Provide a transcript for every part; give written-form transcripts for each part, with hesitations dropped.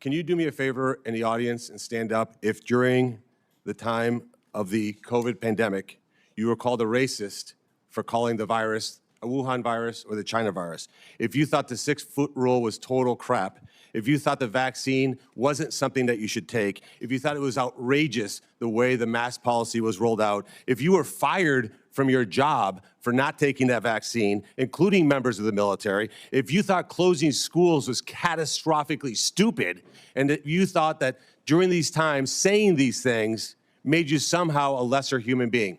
Can you do me a favor in the audience and stand up if during the time of the COVID pandemic, you were called a racist for calling the virus a Wuhan virus or the China virus? If you thought the 6-foot rule was total crap, if you thought the vaccine wasn't something that you should take, if you thought it was outrageous the way the mask policy was rolled out, if you were fired from your job for not taking that vaccine, including members of the military, if you thought closing schools was catastrophically stupid, and that you thought that during these times saying these things made you somehow a lesser human being.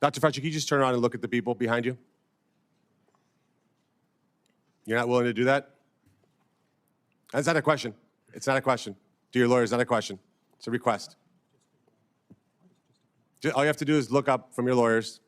Dr. Fauci, can you just turn around and look at the people behind you? You're not willing to do that? That's not a question. It's not a question. To your lawyer, it's not a question. It's a request. All you have to do is look up from your lawyers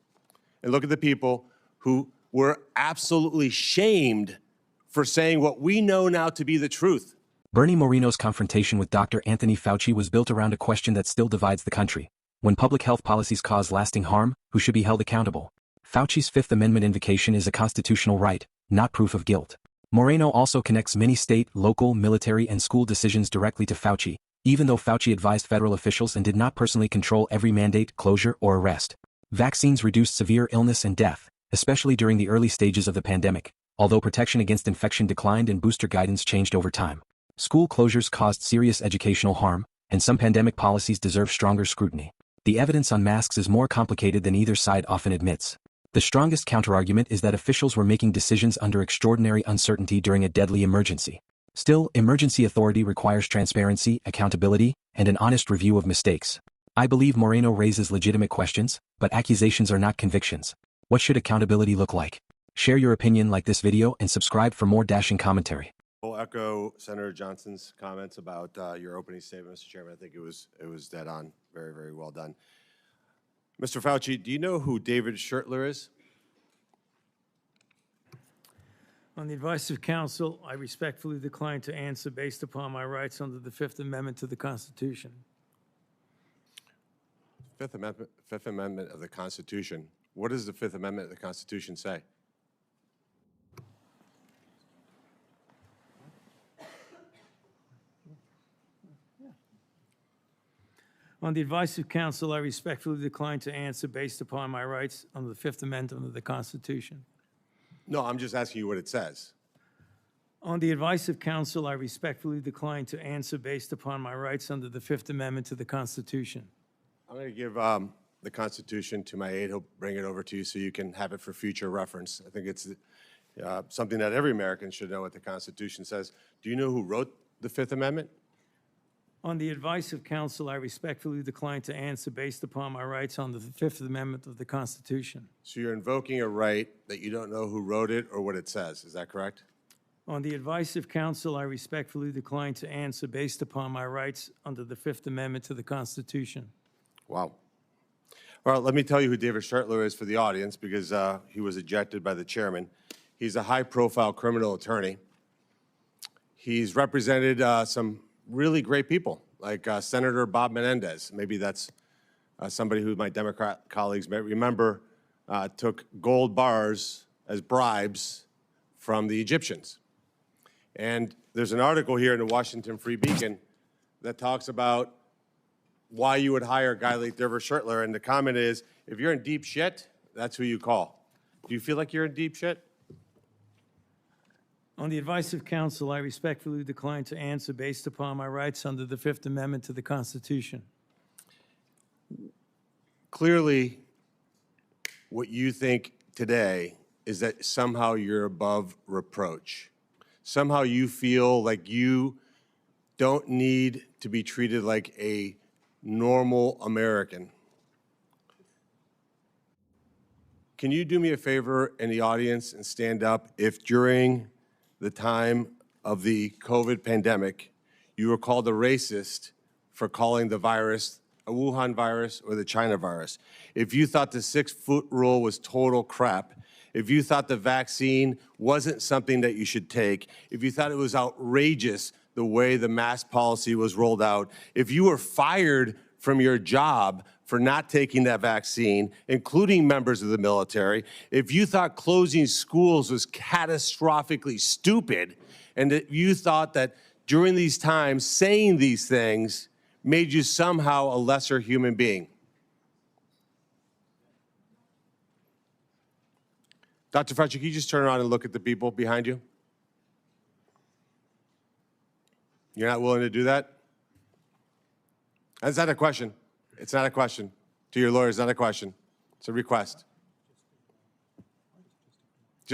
and look at the people who were absolutely shamed for saying what we know now to be the truth. Bernie Moreno's confrontation with Dr. Anthony Fauci was built around a question that still divides the country. When public health policies cause lasting harm, who should be held accountable? Fauci's Fifth Amendment invocation is a constitutional right, not proof of guilt. Moreno also connects many state, local, military, and school decisions directly to Fauci, even though Fauci advised federal officials and did not personally control every mandate, closure, or arrest. Vaccines reduced severe illness and death, especially during the early stages of the pandemic, although protection against infection declined and booster guidance changed over time. School closures caused serious educational harm, and some pandemic policies deserve stronger scrutiny. The evidence on masks is more complicated than either side often admits. The strongest counterargument is that officials were making decisions under extraordinary uncertainty during a deadly emergency. Still, emergency authority requires transparency, accountability, and an honest review of mistakes. I believe Moreno raises legitimate questions, but accusations are not convictions. What should accountability look like? Share your opinion, like this video, and subscribe for more dashing commentary. I'll echo Senator Johnson's comments about your opening statement, Mr. Chairman. I think it was dead on. Very, very well done. Mr. Fauci, do you know who David Schertler is? On the advice of counsel, I respectfully decline to answer based upon my rights under the Fifth Amendment to the Constitution. Fifth Amendment of the Constitution. What does the Fifth Amendment of the Constitution say? On the advice of counsel, I respectfully decline to answer based upon my rights under the Fifth Amendment of the Constitution. No, I'm just asking you what it says. On the advice of counsel, I respectfully decline to answer based upon my rights under the Fifth Amendment to the Constitution. I'm going to give the Constitution to my aide. He'll bring it over to you so you can have it for future reference. I think it's something that every American should know what the Constitution says. Do you know who wrote the Fifth Amendment? On the advice of counsel, I respectfully decline to answer based upon my rights under the Fifth Amendment of the Constitution. So you're invoking a right that you don't know who wrote it or what it says. Is that correct? On the advice of counsel, I respectfully decline to answer based upon my rights under the Fifth Amendment to the Constitution. Wow. All right, let me tell you who David Schertler is for the audience, because he was ejected by the chairman. He's a high-profile criminal attorney. He's represented some really great people, like Senator Bob Menendez. Maybe that's somebody who my Democrat colleagues may remember took gold bars as bribes from the Egyptians. And there's an article here in the Washington Free Beacon that talks about why you would hire a guy like David Schertler. And the comment is, if you're in deep shit, that's who you call. Do you feel like you're in deep shit? On the advice of counsel, I respectfully decline to answer based upon my rights under the Fifth Amendment to the Constitution. Clearly, what you think today is that somehow you're above reproach. Somehow you feel like you don't need to be treated like a normal American. Can you do me a favor in the audience and stand up if during the time of the COVID pandemic, you were called a racist for calling the virus a Wuhan virus or the China virus? If you thought the 6-foot rule was total crap, if you thought the vaccine wasn't something that you should take, if you thought it was outrageous the way the mask policy was rolled out, if you were fired from your job for not taking that vaccine, including members of the military, if you thought closing schools was catastrophically stupid, and that you thought that during these times saying these things made you somehow a lesser human being. Dr. Fauci, can you just turn around and look at the people behind you? You're not willing to do that? That's not a question. It's not a question. To your lawyer, it's not a question. It's a request.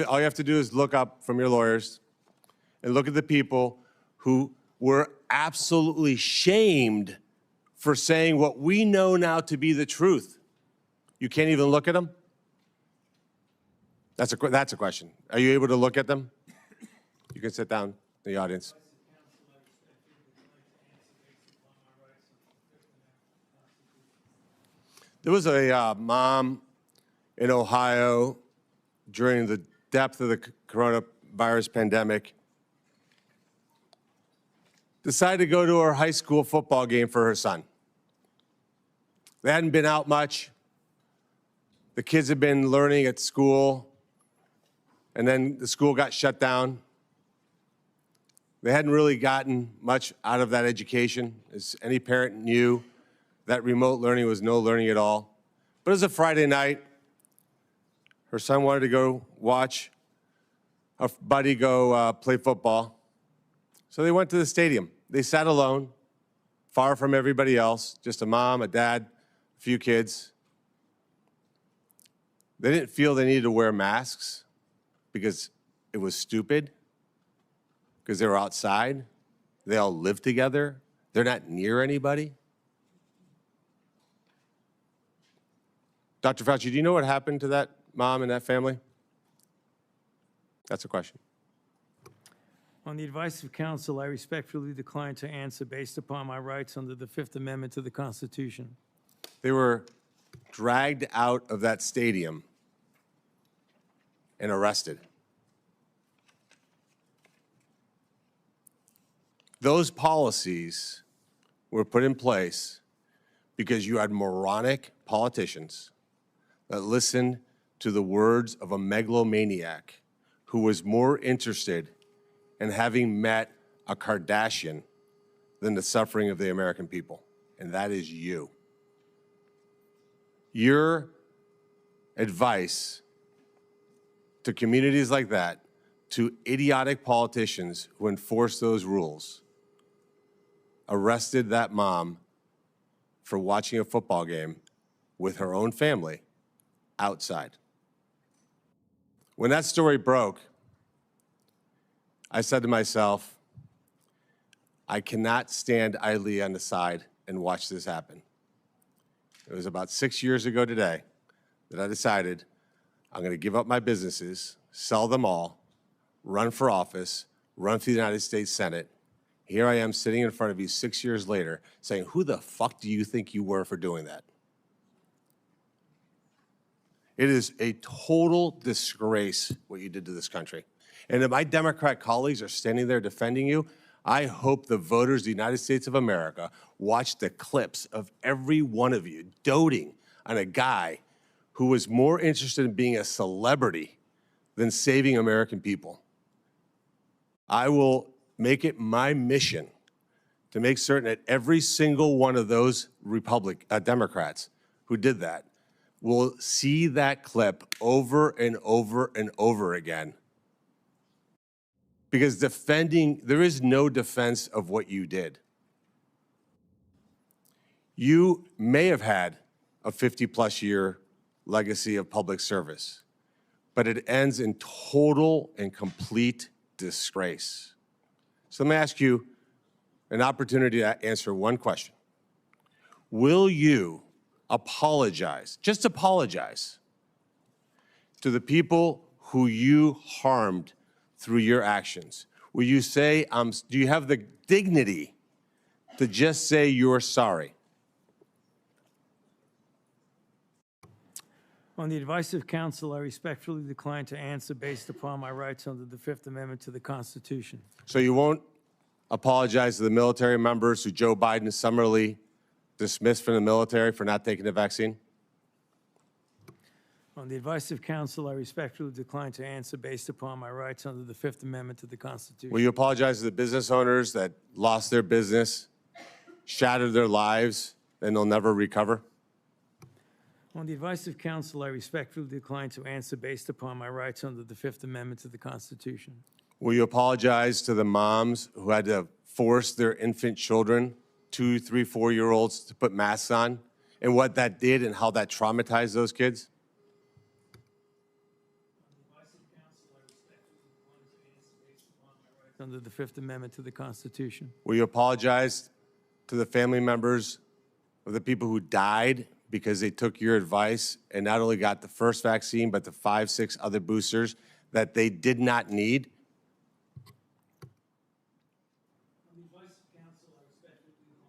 All you have to do is look up from your lawyers and look at the people who were absolutely shamed for saying what we know now to be the truth. You can't even look at them? That's a question. Are you able to look at them? You can sit down in the audience. There was a mom in Ohio during the depth of the coronavirus pandemic, decided to go to her high school football game for her son. They hadn't been out much. The kids had been learning at school, and then the school got shut down. They hadn't really gotten much out of that education. As any parent knew, that remote learning was no learning at all. But it was a Friday night. Her son wanted to go watch a buddy go play football. So they went to the stadium. They sat alone, far from everybody else, just a mom, a dad, a few kids. They didn't feel they needed to wear masks because it was stupid, because they were outside. They all live together. They're not near anybody. Dr. Fauci, do you know what happened to that mom and that family? That's a question. On the advice of counsel, I respectfully decline to answer based upon my rights under the Fifth Amendment to the Constitution. They were dragged out of that stadium and arrested. Those policies were put in place because you had moronic politicians that listened to the words of a megalomaniac who was more interested in having met a Kardashian than the suffering of the American people, and that is you. Your advice to communities like that, to idiotic politicians who enforce those rules, arrested that mom for watching a football game with her own family outside. When that story broke, I said to myself, I cannot stand idly on the side and watch this happen. It was about 6 years ago today that I decided I'm going to give up my businesses, sell them all, run for office, run for the United States Senate. Here I am sitting in front of you 6 years later saying, who the fuck do you think you were for doing that? It is a total disgrace what you did to this country. And if my Democrat colleagues are standing there defending you, I hope the voters of the United States of America watch the clips of every one of you doting on a guy who was more interested in being a celebrity than saving American people. I will make it my mission to make certain that every single one of those Democrats who did that will see that clip over and over and over again. Because there is no defense of what you did. You may have had a 50-plus year legacy of public service, but it ends in total and complete disgrace. So let me ask you an opportunity to answer one question. Will you apologize, just apologize, to the people who you harmed through your actions? Will you say, do you have the dignity to just say you're sorry? On the advice of counsel, I respectfully decline to answer based upon my rights under the Fifth Amendment to the Constitution. So you won't apologize to the military members who Joe Biden summarily dismissed from the military for not taking the vaccine? On the advice of counsel, I respectfully decline to answer based upon my rights under the Fifth Amendment to the Constitution. Will you apologize to the business owners that lost their business, shattered their lives, and they'll never recover? On the advice of counsel, I respectfully decline to answer based upon my rights under the Fifth Amendment to the Constitution. Will you apologize to the moms who had to force their infant children, 2, 3, 4-year-olds, to put masks on, and what that did and how that traumatized those kids? Under the Fifth Amendment to the Constitution. Will you apologize to the family members of the people who died because they took your advice and not only got the first vaccine, but the 5, 6 other boosters that they did not need?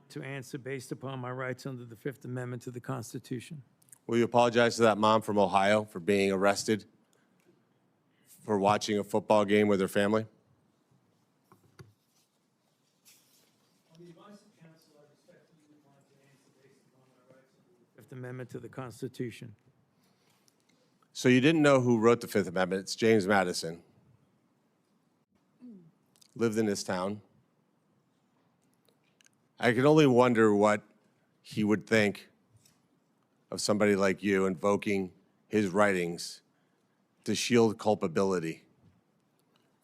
To answer based upon my rights under the Fifth Amendment to the Constitution. Will you apologize to that mom from Ohio for being arrested for watching a football game with her family? On the advice of counsel, I respectfully decline to answer based upon my rights under the Fifth Amendment to the Constitution. So you didn't know who wrote the Fifth Amendment. It's James Madison. Lived in this town. I can only wonder what he would think of somebody like you invoking his writings to shield culpability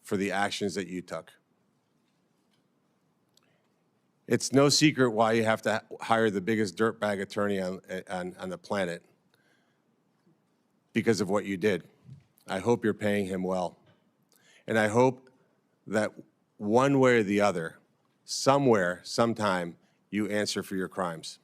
for the actions that you took. It's no secret why you have to hire the biggest dirtbag attorney on the planet, because of what you did. I hope you're paying him well. And I hope that one way or the other, somewhere, sometime, you answer for your crimes.